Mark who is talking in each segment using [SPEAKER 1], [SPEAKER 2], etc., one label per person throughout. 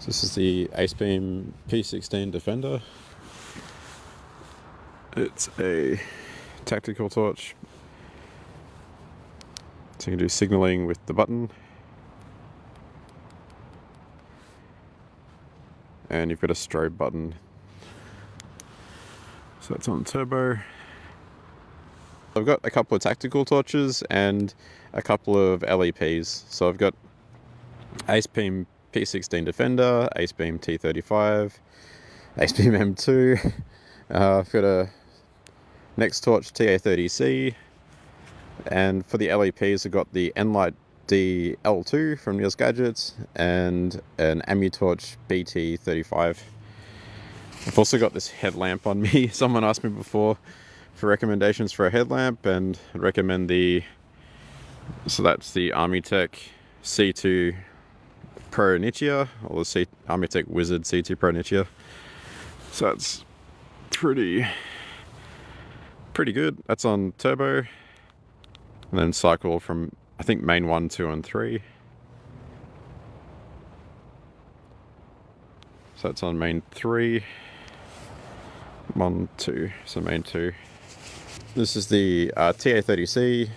[SPEAKER 1] This is the Acebeam P16 Defender. It's a tactical torch, so you can do signaling with the button, and you've got a strobe button. So that's on turbo. I've got a couple of tactical torches and a couple of LEPs. So I've got Acebeam P16 Defender, Acebeam T35, Acebeam M2. I've got a NEXTORCH TA30C, and for the LEPs I've got the NLIGHTD L2 from Neil's Gadgets and an Amutorch BT35. I've also got this headlamp on me. Someone asked me before for recommendations for a headlamp, and I'd recommend so that's the Amutorch C2 Pro Nichia, or the Amutorch Wizard C2 Pro Nichia. So that's pretty good. That's on turbo, and then cycle from, I think, main 1, 2 and 3. So that's on main 3, 1, 2, so main 2. This is the TA30C.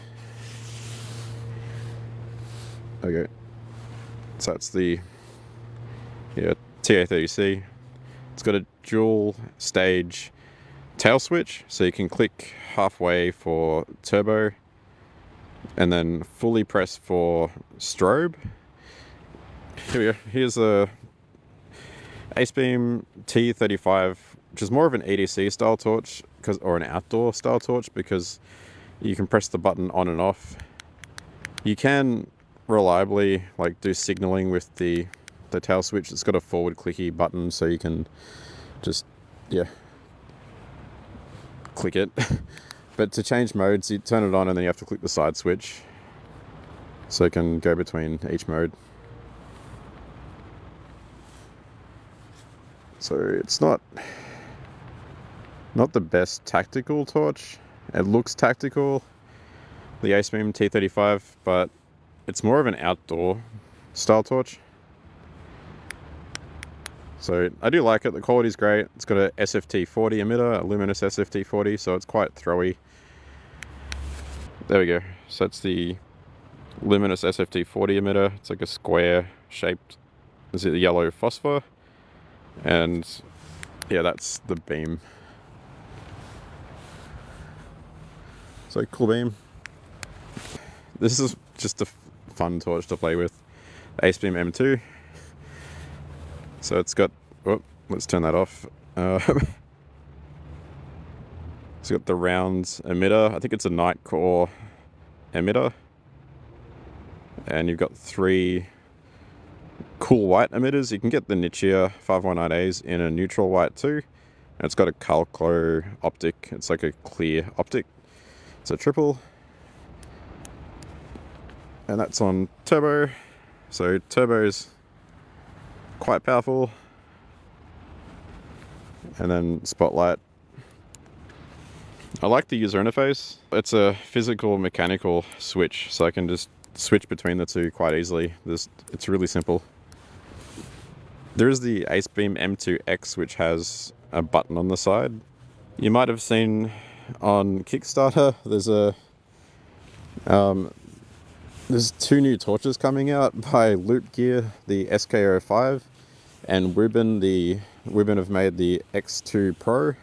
[SPEAKER 1] Okay, so that's the TA30C. It's got a dual stage tail switch, so you can click halfway for turbo and then fully press for strobe. Here we go. Here's a Acebeam T35, which is more of an EDC style torch, or an outdoor style torch, because you can press the button on and off. You can reliably do signaling with the tail switch. It's got a forward clicky button, so you can just click it. But to change modes, you turn it on and then you have to click the side switch, so it can go between each mode. So it's not the best tactical torch. It looks tactical, the Acebeam T35, but it's more of an outdoor style torch. So I do like it. The quality's great. It's got a SFT40 emitter, a luminous SFT40, so it's quite throwy. There we go. So that's the luminous SFT40 emitter. It's like a square shaped, is it the yellow phosphor? And yeah, that's the beam. So cool beam. This is just a fun torch to play with. Acebeam M2. So it's got, let's turn that off. It's got the rounds emitter. I think it's a night core emitter. And you've got 3 cool white emitters. You can get the Nichia 519As in a neutral white too. And it's got a Calclo optic. It's like a clear optic. It's a triple. And that's on turbo. So turbo's quite powerful. And then spotlight. I like the user interface. It's a physical mechanical switch, so I can just switch between the two quite easily. It's really simple. There is the Acebeam M2X, which has a button on the side. You might have seen on Kickstarter, there's 2 new torches coming out by Loop Gear, the SK05, and Wubin have made the X2 Pro.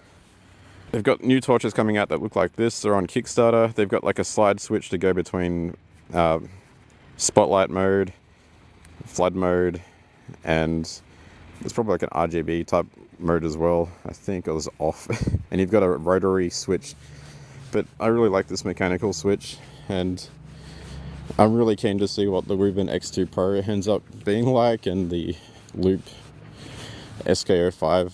[SPEAKER 1] They've got new torches coming out that look like this. They're on Kickstarter. They've got like a slide switch to go between spotlight mode, flood mode, and it's probably like an RGB type mode as well. I think it was off. And you've got a rotary switch. But I really like this mechanical switch, and I'm really keen to see what the Wubin X2 Pro ends up being like, and the Loop SK05,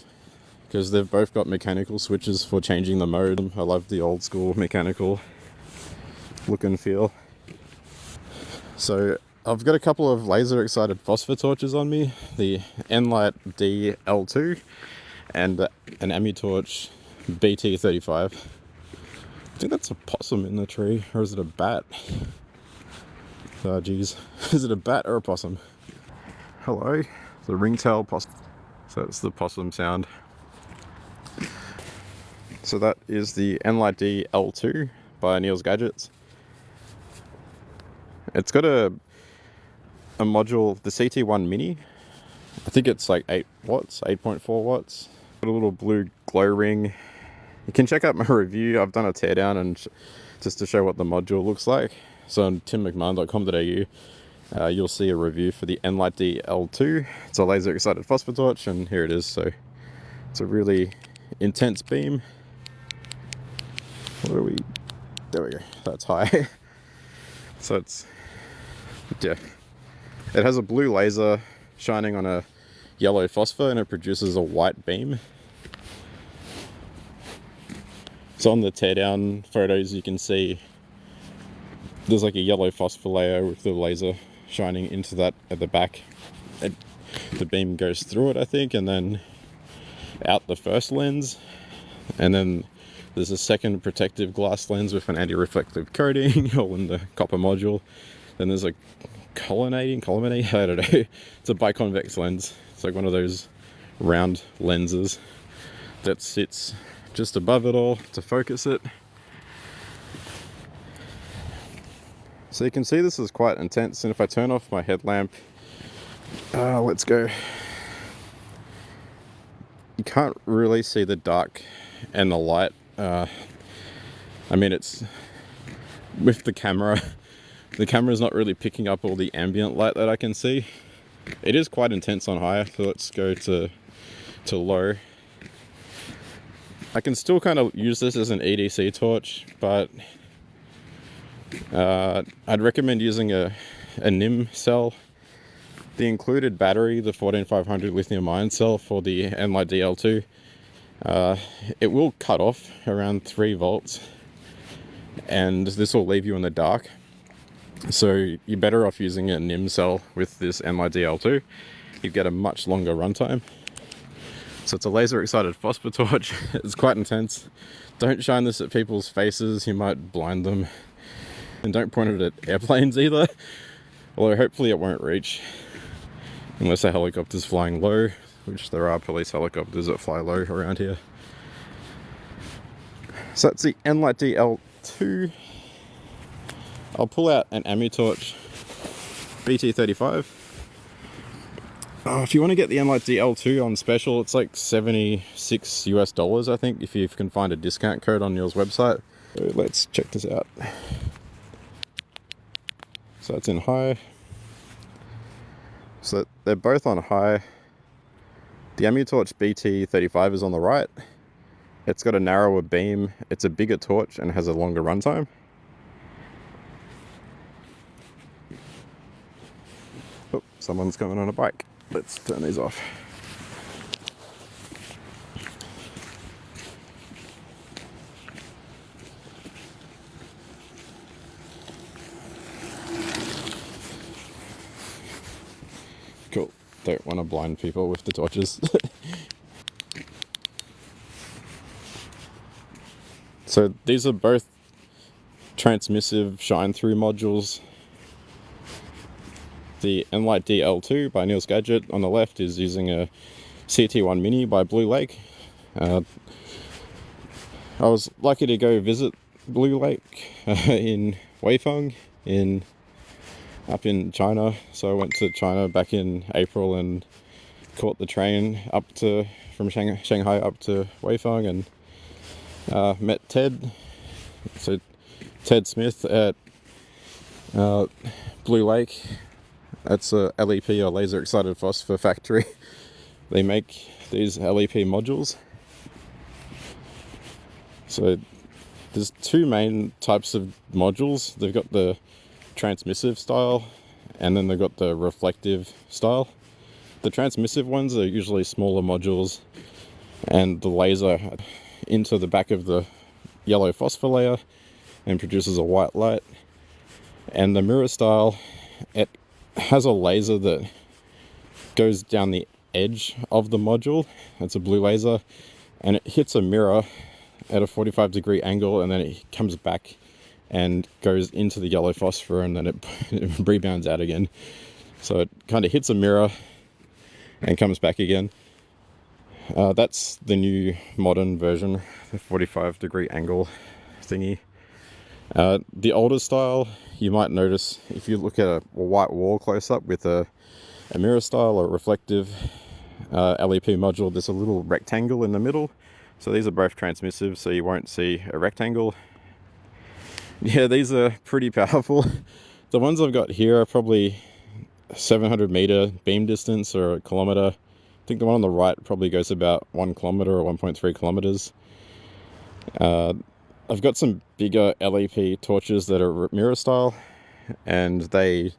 [SPEAKER 1] because they've both got mechanical switches for changing the mode. I love the old school mechanical look and feel. So I've got a couple of laser excited phosphor torches on me, the NLIGHTD L2 and an Amutorch BT35. I think that's a possum in the tree, or is it a bat? Oh geez, is it a bat or a possum? Hello, The ringtail possum. So that's the possum sound. So that is the NLIGHTD L2 by Neil's Gadgets. It's got a module, the CT1 Mini. I think it's like 8 watts, 8.4 watts. Got a little blue glow ring. You can check out my review. I've done a teardown and just to show what the module looks like. So on timmcmahon.com.au, you'll see a review for the NLIGHTD L2. It's a laser excited phosphor torch, and here it is. So it's a really intense beam. What are we? There we go. That's high. So it's, yeah. It has a blue laser shining on a yellow phosphor, and it produces a white beam. So on the teardown photos, you can see there's like a yellow phosphor layer with the laser shining into that at the back. The beam goes through it, I think, and then out the first lens, and then there's a second protective glass lens with an anti-reflective coating all in the copper module. Then there's a collimating, I don't know. It's a biconvex lens. It's like one of those round lenses that sits just above it all to focus it. So you can see this is quite intense, and if I turn off my headlamp, let's go. You can't really see the dark and the light. I mean, it's with the camera's not really picking up all the ambient light that I can see. It is quite intense on high, so let's go to low. I can still kind of use this as an EDC torch, but I'd recommend using a NIM cell. The included battery, the 14500 lithium ion cell for the NLIGHTD L2, it will cut off around 3 volts, and this will leave you in the dark. So you're better off using a NIM cell with this NLIGHTD L2. You get a much longer runtime. So it's a laser excited phosphor torch. It's quite intense. Don't shine this at people's faces, you might blind them. And don't point it at airplanes either, although hopefully it won't reach, unless a helicopter's flying low, which there are police helicopters that fly low around here. So that's the NLIGHTD L2. I'll pull out an Amutorch BT35. If you want to get the NLIGHTD L2 on special, it's like $76 US, I think, if you can find a discount code on Neil's website. So let's check this out. So it's in high. So they're both on high. The Amutorch BT35 is on the right. It's got a narrower beam, it's a bigger torch, and has a longer runtime. Oh, someone's coming on a bike. Let's turn these off. Cool. Don't want to blind people with the torches. So these are both transmissive shine-through modules. The NLIGHTD L2 by Neil's Gadget on the left is using a CT1 Mini by Blue Lake. I was lucky to go visit Blue Lake in Weifang up in China. So I went to China back in April and caught the train from Shanghai up to Weifang, and met Ted. So Ted Smith at Blue Lake. That's a LEP, or laser excited phosphor factory. They make these LEP modules. So there's 2 main types of modules. They've got the transmissive style, and then they've got the reflective style. The transmissive ones are usually smaller modules, and the laser into the back of the yellow phosphor layer and produces a white light. And the mirror style, it has a laser that goes down the edge of the module. It's a blue laser, and it hits a mirror at a 45-degree angle, and then it comes back and goes into the yellow phosphor, and then it rebounds out again. So it kind of hits a mirror, and comes back again. That's the new modern version, the 45-degree angle thingy. The older style, you might notice if you look at a white wall close up with a mirror style or reflective LEP module, there's a little rectangle in the middle. So these are both transmissive, so you won't see a rectangle. Yeah, these are pretty powerful. The ones I've got here are probably 700 meter beam distance or a kilometer. I think the one on the right probably goes about 1 kilometer or 1.3 kilometers. I've got some bigger LEP torches that are mirror style, and they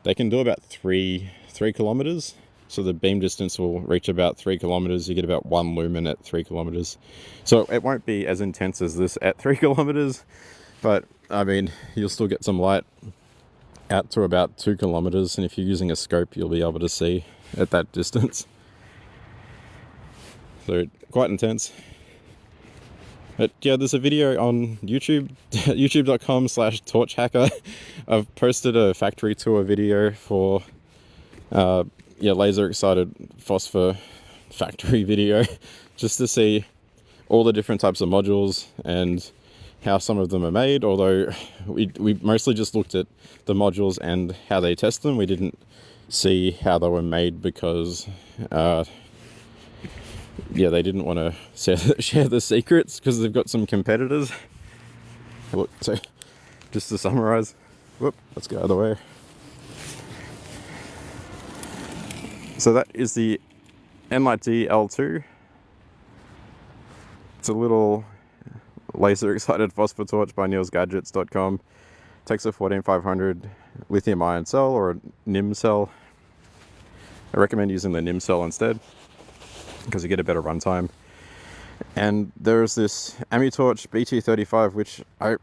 [SPEAKER 1] can do about 3 kilometers. So the beam distance will reach about 3 kilometers. You get about 1 lumen at 3 kilometers. So it won't be as intense as this at 3 kilometers, but I mean, you'll still get some light out to about 2 kilometers. And if you're using a scope, you'll be able to see at that distance. So quite intense. But yeah, there's a video on YouTube, youtube.com/torchhacker. I've posted a factory tour video for laser excited phosphor factory video, just to see all the different types of modules and how some of them are made. Although we mostly just looked at the modules and how they test them. We didn't see how they were made because they didn't want to share the secrets because they've got some competitors. Look, so just to summarize, let's go out of the way. So that is the NLIGHTD L2. It's a little laser excited phosphor torch by neilsgadgets.com. Takes a 14500 lithium ion cell or a NIM cell. I recommend using the NIM cell instead because you get a better runtime. And there's this Amutorch BT35, which I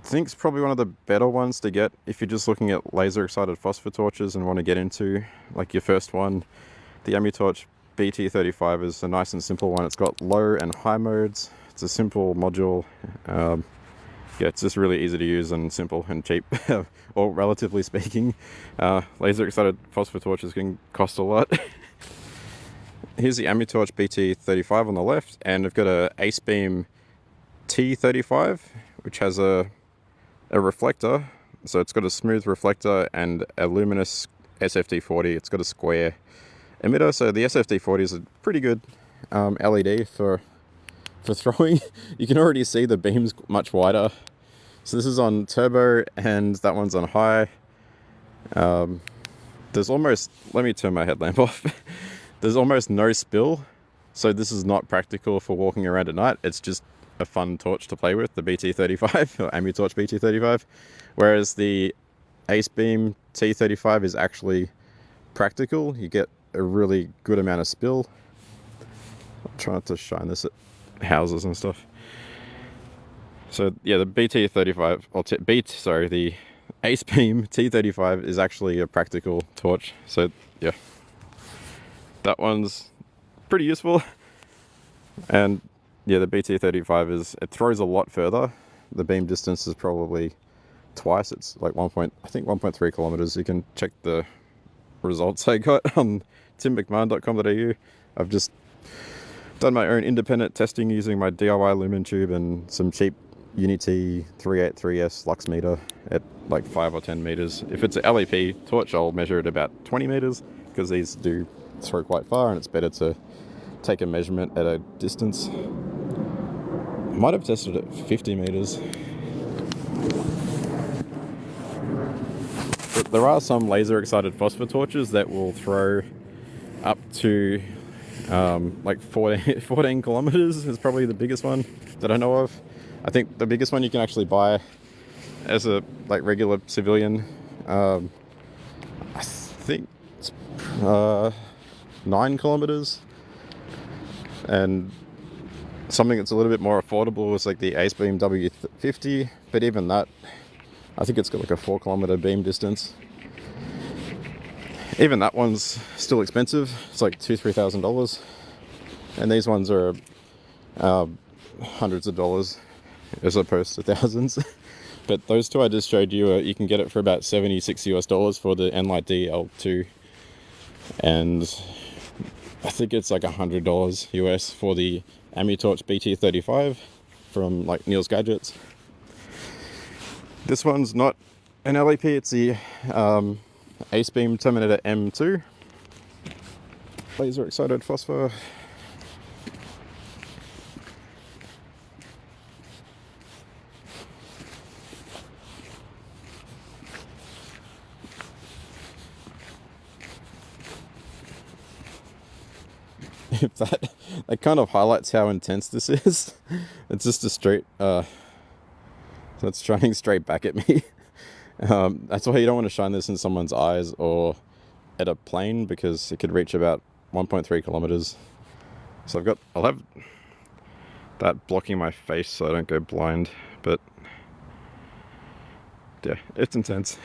[SPEAKER 1] think is probably one of the better ones to get if you're just looking at laser excited phosphor torches and want to get into like your first one. The Amutorch BT35 is a nice and simple one. It's got low and high modes. It's a simple module. It's just really easy to use and simple and cheap, or relatively speaking. Laser excited phosphor torches can cost a lot. Here's the Amutorch BT35 on the left, and we've got a Acebeam T35, which has a reflector. So it's got a smooth reflector and a luminous SFD40. It's got a square emitter. So the SFD40 is a pretty good LED for throwing. You can already see the beam's much wider. So this is on turbo and that one's on high. There's almost, let me turn my headlamp off. There's almost no spill. So this is not practical for walking around at night. It's just a fun torch to play with, the BT35 or Amutorch BT35. Whereas the Acebeam T35 is actually practical. You get a really good amount of spill. I'm trying to shine this at houses and stuff. So yeah, the BT35 or the Acebeam T35 is actually a practical torch. So yeah, that one's pretty useful. And yeah, the BT35 it throws a lot further. The beam distance is probably twice. It's like 1.3 kilometers. You can check the results I got on timmcmahon.com.au. I've just done my own independent testing using my DIY lumen tube and some cheap Unity 383S lux meter at like 5 or 10 meters. If it's a LEP torch, I'll measure it about 20 meters because these do throw quite far and it's better to take a measurement at a distance. I might have tested it at 50 meters. But there are some laser excited phosphor torches that will throw up to like 14 kilometers is probably the biggest one that I know of. I think the biggest one you can actually buy as a regular civilian, I think it's 9 kilometers. And something that's a little bit more affordable is like the Acebeam W50, but even that, I think it's got like a 4 kilometer beam distance. Even that one's still expensive. It's like $2,000-$3,000, and these ones are hundreds of dollars as opposed to thousands. But those two I just showed you, you can get it for about $76 US for the NLIGHTD L2, and I think it's like $100 US for the Amutorch BT35 from like Neil's Gadgets. This one's not an LEP, it's the Acebeam Terminator M2. Laser excited phosphor. that kind of highlights how intense this is. It's just a straight so it's shining straight back at me. That's why you don't want to shine this in someone's eyes or at a plane, because it could reach about 1.3 kilometers. So I'll have that blocking my face so I don't go blind, but yeah, it's intense.